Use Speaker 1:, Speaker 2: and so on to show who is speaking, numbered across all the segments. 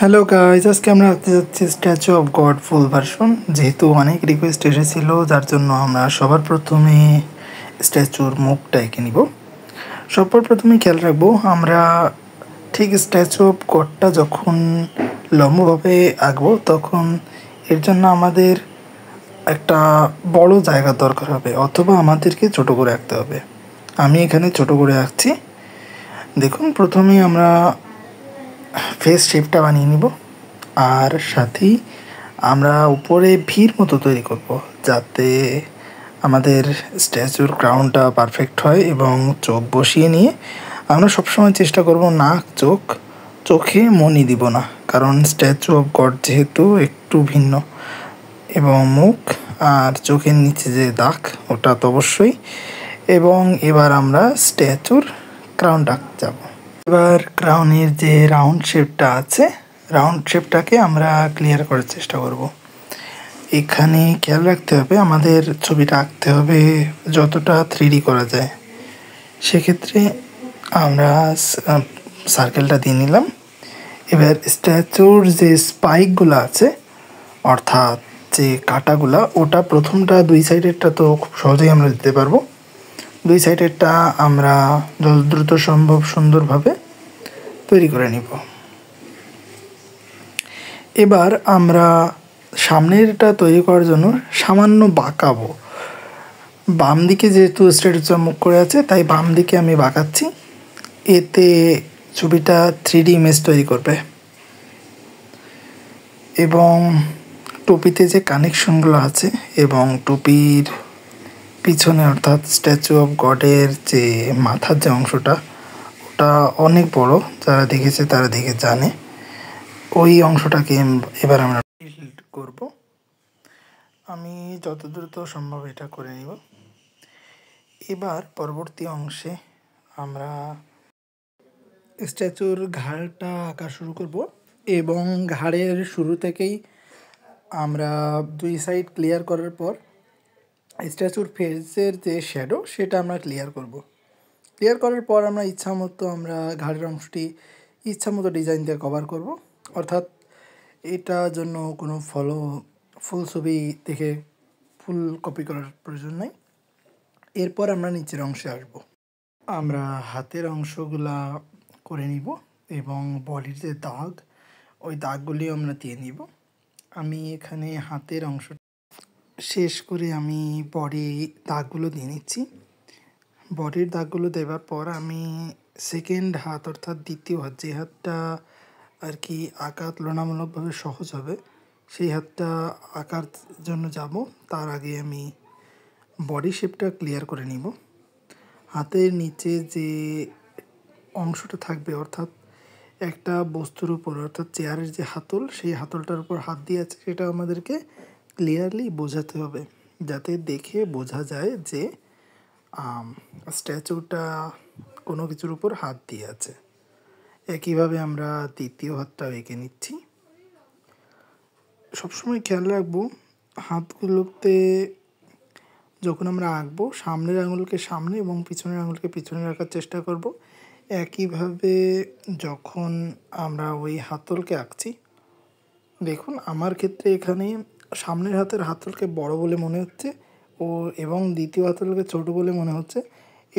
Speaker 1: Hello guys, আজকে আমরা আঁকতে যাচ্ছি statue of god full version. যেহেতু অনেক রিকোয়েস্ট এসেছিল, যার জন্য আমরা সবার প্রথমে স্ট্যাচুর মুখটা এঁকে নিব। সবার প্রথমে খেয়াল রাখবো, আমরা ঠিক স্ট্যাচু অফ গডটা যখন লম্বভাবে আঁকবো তখন এর জন্য আমাদের একটা বড় জায়গা দরকার হবে, অথবা আমাদেরকে ছোট করে আঁকতে হবে। আমি এখানে ছোট করে আঁকছি। দেখুন, প্রথমেই আমরা ফেস শেপটা বানিয়ে নিব, আর সাথেই আমরা উপরে ভির মতো তৈরি করব, যাতে আমাদের স্ট্যাচুর ক্রাউনটা পারফেক্ট হয়। এবং চোখ বসিয়ে নিয়ে আমরা সবসময় চেষ্টা করব চোখে মনি দিব না, কারণ স্ট্যাচু অফ গড যেহেতু একটু ভিন্ন। এবং মুখ আর চোখের নিচে যে দাগ, ওটা তো অবশ্যই। এবং এবার আমরা স্ট্যাচুর ক্রাউনটা যাব। এবার ক্রাউনের যে রাউন্ড শেপটা আছে, রাউন্ড শেপটাকে আমরা ক্লিয়ার করার চেষ্টা করব। এখানে খেয়াল রাখতে হবে, আমাদের ছবিটা আঁকতে হবে যতটা 3D করা যায়। সেক্ষেত্রে আমরা সার্কেলটা দিয়ে নিলাম। এবার স্ট্যাচুর যে স্পাইকগুলো আছে, অর্থাৎ যে কাঁটাগুলা, ওটা প্রথমটা দুই সাইডেরটা তো খুব সহজেই আমরা দিতে পারবো। দুই সাইডেরটা আমরা যত দ্রুত সম্ভব সুন্দরভাবে তৈরি করে নিব। এবার আমরা সামনেরটা তৈরি করার জন্য সামান্য বাঁকাবো। বাম দিকে যেহেতু স্ট্যাচুটা মুখ করে আছে, তাই বাম দিকে আমি বাঁকাচ্ছি। এতে ছবিটা 3D ইমেজ তৈরি করবে। এবং টুপিতে যে কানেকশনগুলো আছে এবং টুপির পিছনে, অর্থাৎ স্ট্যাচু অফ গডের যে মাথার যে অংশটা, ওটা অনেক বড়। যারা দেখেছে তারা দেখে জানে। ওই অংশটাকে এবার আমরা বিল্ড করব। আমি যত দ্রুত সম্ভব এটা করে নিব। এবার পরবর্তী অংশে আমরা স্ট্যাচুর ঘাড়টা আঁকা শুরু করব। এবং ঘাড়ের শুরু থেকেই আমরা দুই সাইড ক্লিয়ার করার পর স্ট্যাচুর ফেসের যে শ্যাডো, সেটা আমরা ক্লিয়ার করব। ক্লিয়ার করার পর আমরা আমরা ঘাড়ের অংশটি ইচ্ছামতো ডিজাইন দিয়ে কভার করব। অর্থাৎ এটার জন্য কোনো ফুল ছবি দেখে ফুল কপি করার প্রয়োজন নেই। এরপর আমরা নিচের অংশে আসব। আমরা হাতের অংশগুলা করে নিব এবং বডির যে দাগ, ওই দাগগুলি আমরা দিয়ে নিব। আমি এখানে হাতের অংশ শেষ করে আমি বডি দাগগুলো দিয়ে নিচ্ছি। বডির দাগগুলো দেওয়ার পর আমি সেকেন্ড হাত, অর্থাৎ দ্বিতীয় হাত, যে হাতটা আর কি আঁকা তুলনামূলকভাবে সহজ হবে, সেই হাতটা আঁকার জন্য যাব। তার আগে আমি বডি শেপটা ক্লিয়ার করে নিব। হাতের নিচে যে অংশটা থাকবে, অর্থাৎ একটা বস্তুর উপর, অর্থাৎ চেয়ারের যে হাতল, সেই হাতলটার উপর হাত দিয়ে আছে, সেটা আমাদেরকে ক্লিয়ারলি বোঝাতে হবে, যাতে দেখে বোঝা যায় যে স্ট্যাচুটা কোনো কিছুর উপর হাত দিয়ে আছে। একইভাবে আমরা দ্বিতীয় হাতটাও এঁকে নিচ্ছি। সবসময় খেয়াল রাখবো, হাতগুলোতে যখন আমরা আঁকবো, সামনের আঙুলকে সামনে এবং পিছনের আঙুলকে পিছনে রাখার চেষ্টা করব। একইভাবে যখন আমরা ওই হাতলকে আঁকছি, দেখুন আমার ক্ষেত্রে এখানে সামনের হাতের হাতলকে বড় বলে মনে হচ্ছে এবং দ্বিতীয় হাতলকে ছোট বলে মনে হচ্ছে।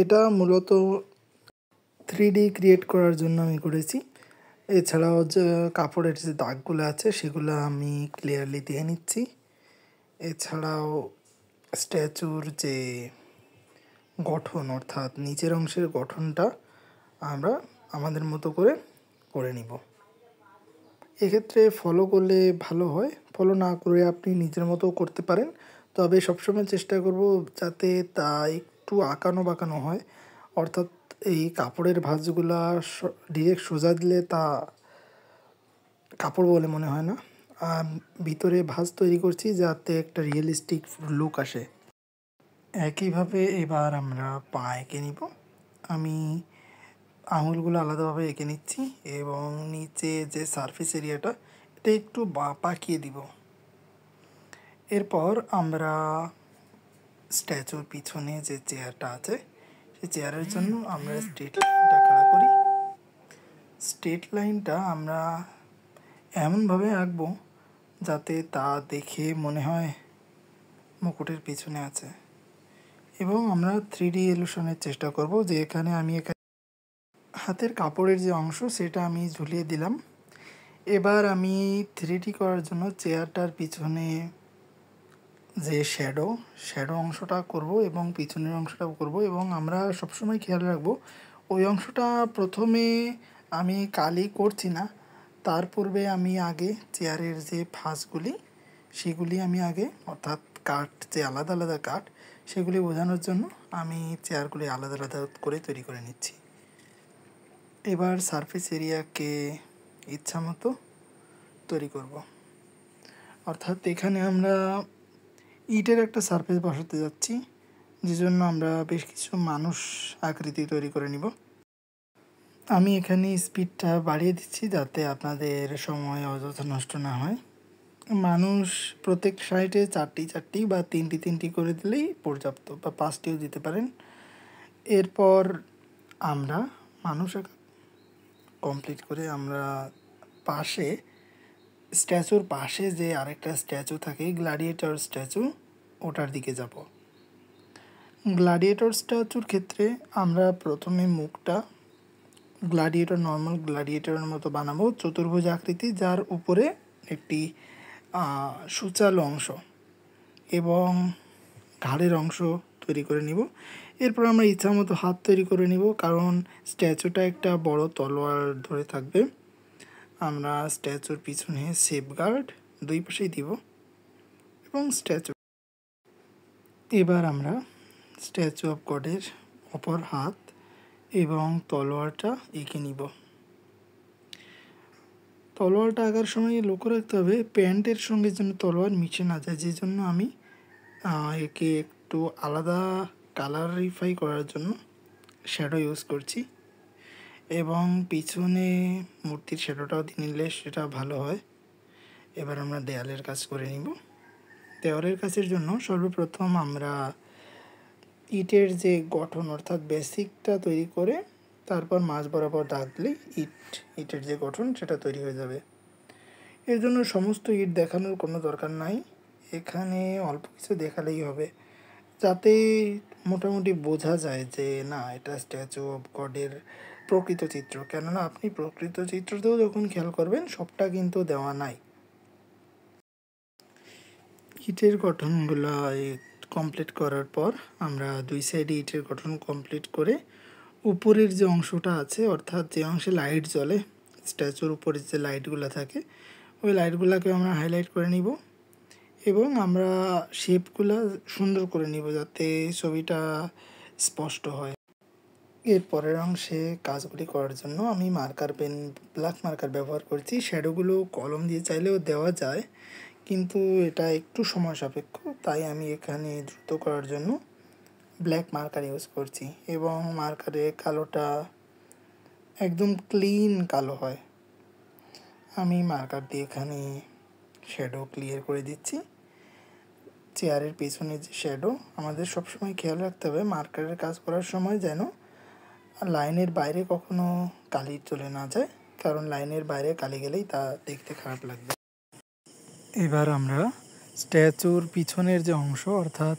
Speaker 1: এটা মূলত 3D ক্রিয়েট করার জন্য আমি করেছি। এছাড়াও যে কাপড়ের যে দাগগুলো আছে, সেগুলো আমি ক্লিয়ারলি দিয়ে নিচ্ছি। এছাড়াও স্ট্যাচুর যে গঠন, অর্থাৎ নিচের অংশের গঠনটা আমরা আমাদের মতো করে নিব। এক্ষেত্রে ফলো করলে ভালো হয়, ফলো না করে আপনি নিজের মতো করতে পারেন। তবে সবসময় চেষ্টা করব যাতে তা একটু আঁকানো বাঁকানো হয়। অর্থাৎ এই কাপড়ের ভাঁজগুলা ডিরেক্ট সোজা দিলে তা কাপড় বলে মনে হয় না। ভিতরে ভাঁজ তৈরি করছি যাতে একটা রিয়েলিস্টিক লুক আসে। একইভাবে এবার আমরা পা এঁকে নিব। আমি আঙুলগুলো আলাদাভাবে এঁকে নিচ্ছি এবং নিচে যে সারফেস এরিয়াটা, এটা একটু পাকিয়ে দিব। এরপর আমরা স্ট্যাচুর পিছনে যে চেয়ারটা আছে, সেই চেয়ারের জন্য আমরা স্ট্রেট লাইনটা খাড়া করি। স্ট্রেট লাইনটা আমরা এমনভাবে আঁকবো যাতে তা দেখে মনে হয় মুকুটের পিছনে আছে। এবং আমরা 3D ইলিউশনের চেষ্টা করব, যে এখানে আমি হাতের কাপড়ের যে অংশ সেটা আমি ঝুলিয়ে দিলাম। এবার আমি 3D করার জন্য চেয়ারটার পিছনে যে শ্যাডো অংশটা করব এবং পিছনের অংশটাও করব। এবং আমরা সবসময় খেয়াল রাখবো ওই অংশটা প্রথমে আমি কালি করছি না, তার পূর্বে আমি আগে চেয়ারের যে ফাঁসগুলি সেগুলি আমি আগে, অর্থাৎ কাঠ যে আলাদা আলাদা কাঠ সেগুলি বোঝানোর জন্য আমি চেয়ারগুলি আলাদা আলাদা করে তৈরি করে নিচ্ছি। এবার সারফেস এরিয়াকে ইচ্ছা মতো তৈরি করব। অর্থাৎ এখানে আমরা ইটের একটা সারফেস বসাতে যাচ্ছি, যে জন্য আমরা বেশ কিছু মানুষ আকৃতি তৈরি করে নিব। আমি এখানে স্পিডটা বাড়িয়ে দিচ্ছি যাতে আপনাদের সময় অযথা নষ্ট না হয়। মানুষ প্রত্যেক সাইডে 4টি বা 3টি করে দিলেই পর্যাপ্ত, বা 5টিও দিতে পারেন। এরপর আমরা মানুষ কমপ্লিট করে আমরা পাশে স্ট্যাচুর পাশে যে আরেকটা স্ট্যাচু থাকে, গ্ল্যাডিয়েটর স্ট্যাচু, ওটার দিকে যাব। গ্ল্যাডিয়েটর স্ট্যাচুর ক্ষেত্রে আমরা প্রথমে মুখটা নর্মাল গ্ল্যাডিয়েটরের মতো বানাবো, চতুর্ভুজ আকৃতি, যার উপরে একটি সূচালো অংশ এবং ঘাড়ের অংশ তৈরি করে নিব। এরপর আমরা ইচ্ছা মতো হাত তৈরি করে নিব, কারণ স্ট্যাচুটা একটা বড় তলোয়ার ধরে থাকবে। আমরা স্ট্যাচুর পিছনে সেফগার্ড 2 পাশেই দিব এবং এবার আমরা স্ট্যাচু অফ গডের অপর হাত এবং তলোয়ারটা এঁকে নিব। তলোয়ারটা আঁকার সময় লক্ষ্য রাখতে হবে প্যান্টের সঙ্গে যেন তলোয়ার মিশে না যায়, যে জন্য আমি একে একটু আলাদা কালারিফাই করার জন্য শ্যাডো ইউজ করছি। এবং পিছনে মূর্তির শ্যাডোটাও দিয়ে নিলে সেটা ভালো হয়। এবার আমরা দেয়ালের কাজ করে নিব। দেওয়ালের কাজের জন্য সর্বপ্রথম আমরা ইটের যে গঠন, অর্থাৎ বেসিকটা তৈরি করে তারপর মাঝ বরাবর দাগ দিলে ইটের যে গঠন সেটা তৈরি হয়ে যাবে। এর জন্য সমস্ত ইট দেখানোর কোনো দরকার নাই, এখানে অল্প কিছু দেখালেই হবে, যাতে মোটামুটি বোঝা যায় যে না, এটা স্ট্যাচু অফ গডের প্রকৃত চিত্র। কেননা আপনি প্রকৃত চিত্রতেও যখন খেয়াল করবেন সবটা কিন্তু দেওয়া নাই। ইটের গঠনগুলো কমপ্লিট করার পর আমরা 2 সাইডে ইটের গঠন কমপ্লিট করে উপরের যে অংশটা আছে, অর্থাৎ যে অংশে লাইট জ্বলে, স্ট্যাচুর উপরে যে লাইটগুলো থাকে ওই লাইটগুলোকে আমরা হাইলাইট করে নিব এবং আমরা শেপগুলো সুন্দর করে নিব যাতে ছবিটা স্পষ্ট হয়। এর পরের অংশে কাজগুলি করার জন্য আমি ব্ল্যাক মার্কার ব্যবহার করছি। শ্যাডোগুলো কলম দিয়ে চাইলেও দেওয়া যায়, কিন্তু এটা একটু সময় সাপেক্ষ, তাই আমি এখানে দ্রুত করার জন্য ব্ল্যাক মার্কার ইউজ করছি। এবং মার্কারে কালোটা একদম ক্লিন কালো হয়। আমি মার্কার দিয়ে এখানে শ্যাডো ক্লিয়ার করে দিচ্ছি। চেয়ারের পেছনে যে শ্যাডো, আমাদের সবসময় খেয়াল রাখতে হবে মার্কারের কাজ করার সময় যেন লাইনের বাইরে কখনো কালি চলে না যায়, কারণ লাইনের বাইরে কালি গেলেই তা দেখতে খারাপ লাগবে। এবার আমরা স্ট্যাচুর পিছনের যে অংশ, অর্থাৎ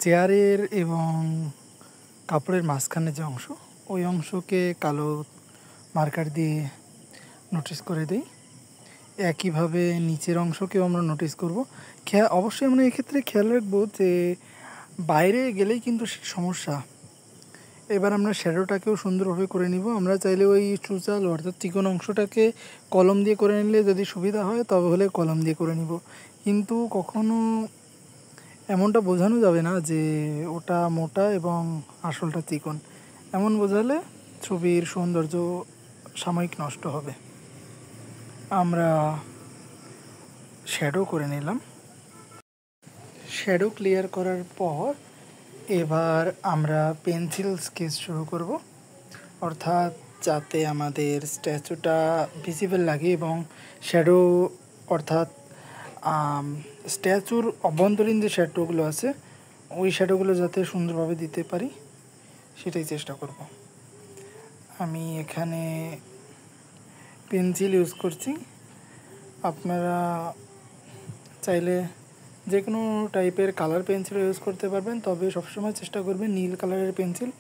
Speaker 1: চেয়ারের এবং কাপড়ের মাঝখানে যে অংশ, ওই অংশকে কালো মার্কার দিয়ে নোটিস করে দিই। একইভাবে নিচের অংশকেও আমরা নোটিস করব। অবশ্যই আমরা এক্ষেত্রে খেয়াল রাখবো যে বাইরে গেলেই কিন্তু সমস্যা। এবার আমরা শ্যাডোটাকেও সুন্দরভাবে করে নিব। আমরা চাইলে ওই চুচাল অর্থাৎ চিকন অংশটাকে কলম দিয়ে করে নিলে যদি সুবিধা হয় তবে হলে কলম দিয়ে করে নিব, কিন্তু কখনো এমনটা বোঝানো যাবে না যে ওটা মোটা এবং আসলটা চিকন। এমন বোঝালে ছবির সৌন্দর্য সাময়িক নষ্ট হবে। আমরা শ্যাডো করে নিলাম। শ্যাডো ক্লিয়ার করার পর এবার আমরা পেন্সিল স্কেচ শুরু করব, অর্থাৎ যাতে আমাদের স্ট্যাচুটা ভিজিবল লাগে এবং শ্যাডো, অর্থাৎ স্ট্যাচুর অভ্যন্তরীণ যে শ্যাডোগুলো আছে ওই শ্যাডোগুলো যাতে সুন্দরভাবে দিতে পারি সেটাই চেষ্টা করব। আমি এখানে পেন্সিল ইউজ করছি, আপনারা চাইলে যে কোনো টাইপের কালার পেন্সিল ইউজ করতে পারবেন, তবে সবসময় চেষ্টা করবেন নীল কালারের পেন্সিল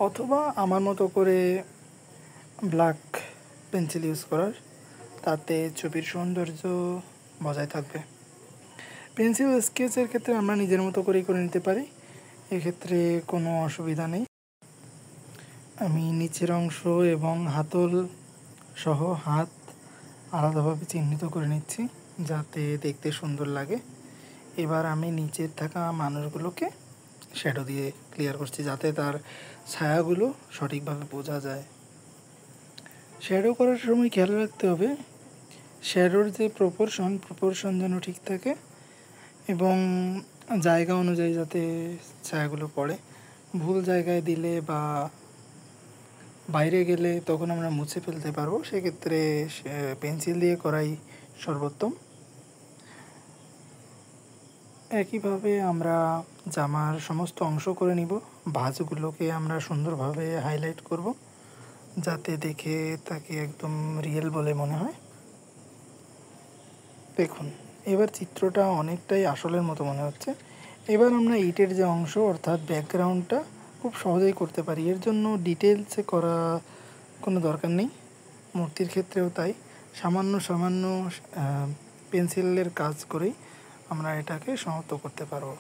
Speaker 1: অথবা আমার মতো করে ব্ল্যাক পেন্সিল ইউজ করার, তাতে ছবির সৌন্দর্য বজায় থাকবে। পেন্সিল স্কেচের ক্ষেত্রে আমরা নিজের মতো করেই করে নিতে পারি, এক্ষেত্রে কোনো অসুবিধা নেই। আমি নিচের অংশ এবং হাতল সহ হাত আলাদাভাবে চিহ্নিত করে নিচ্ছি যাতে দেখতে সুন্দর লাগে। এবার আমি নিচের থাকা মানুষগুলোকে শ্যাডো দিয়ে ক্লিয়ার করছি যাতে তার ছায়াগুলো সঠিকভাবে বোঝা যায়। শ্যাডো করার সময় খেয়াল রাখতে হবে শ্যাডোর যে প্রপোর্শন যেন ঠিক থাকে এবং জায়গা অনুযায়ী যাতে ছায়াগুলো পড়ে। ভুল জায়গায় দিলে বা বাইরে গেলে তখন আমরা মুছে ফেলতে পারবো, সেক্ষেত্রে পেন্সিল দিয়ে করাই সর্বোত্তম। একইভাবে আমরা জামার সমস্ত অংশ করে নিব। ভাঁজগুলোকে আমরা সুন্দরভাবে হাইলাইট করব যাতে দেখে তাকে একদম রিয়েল বলে মনে হয়। দেখুন এবার চিত্রটা অনেকটাই আসলের মতো মনে হচ্ছে। এবার আমরা ইটের যে অংশ অর্থাৎ ব্যাকগ্রাউন্ডটা খুব সহজেই করতে পারি, এর জন্য ডিটেলসে করা কোনো দরকার নেই। মূর্তির ক্ষেত্রেও তাই, সামান্য সামান্য পেন্সিলের কাজ করেই আমরা এটাকে সমাপ্ত করতে পারবো।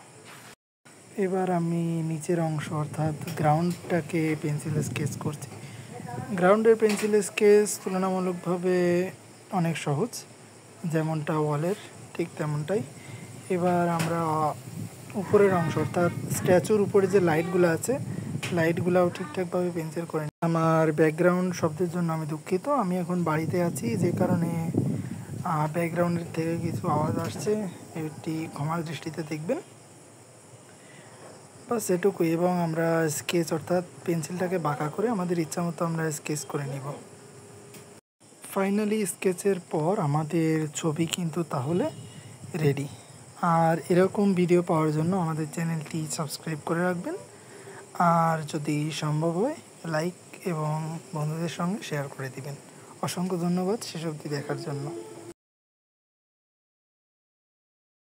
Speaker 1: এবার আমি নিচের অংশ অর্থাৎ গ্রাউন্ডটাকে পেন্সিল স্কেচ করছি। গ্রাউন্ডের পেন্সিল স্কেচ তুলনামূলকভাবে অনেক সহজ, যেমনটা ওয়ালের ঠিক তেমনটাই। এবার আমরা উপরের অংশ অর্থাৎ স্ট্যাচুর উপরে যে লাইটগুলো আছে লাইটগুলোও ঠিকঠাকভাবে পেন্সিল করে নিই। আমার ব্যাকগ্রাউন্ড শব্দের জন্য আমি দুঃখিত, আমি এখন বাড়িতে আছি যে কারণে ব্যাকগ্রাউন্ডের থেকে কিছু আওয়াজ আসছে, এটি ক্ষমার দৃষ্টিতে দেখবেন। বাস এটুকুই। এবং আমরা স্কেচ অর্থাৎ পেন্সিলটাকে বাঁকা করে আমাদের ইচ্ছা মতো আমরা স্কেচ করে নিব। ফাইনালি স্কেচের পর আমাদের ছবি কিন্তু তাহলে রেডি। আর এরকম ভিডিও পাওয়ার জন্য আমাদের চ্যানেলটি সাবস্ক্রাইব করে রাখবেন, আর যদি সম্ভব হয় লাইক এবং বন্ধুদের সঙ্গে শেয়ার করে দিবেন। অসংখ্য ধন্যবাদ শেষ অবধি দেখার জন্য।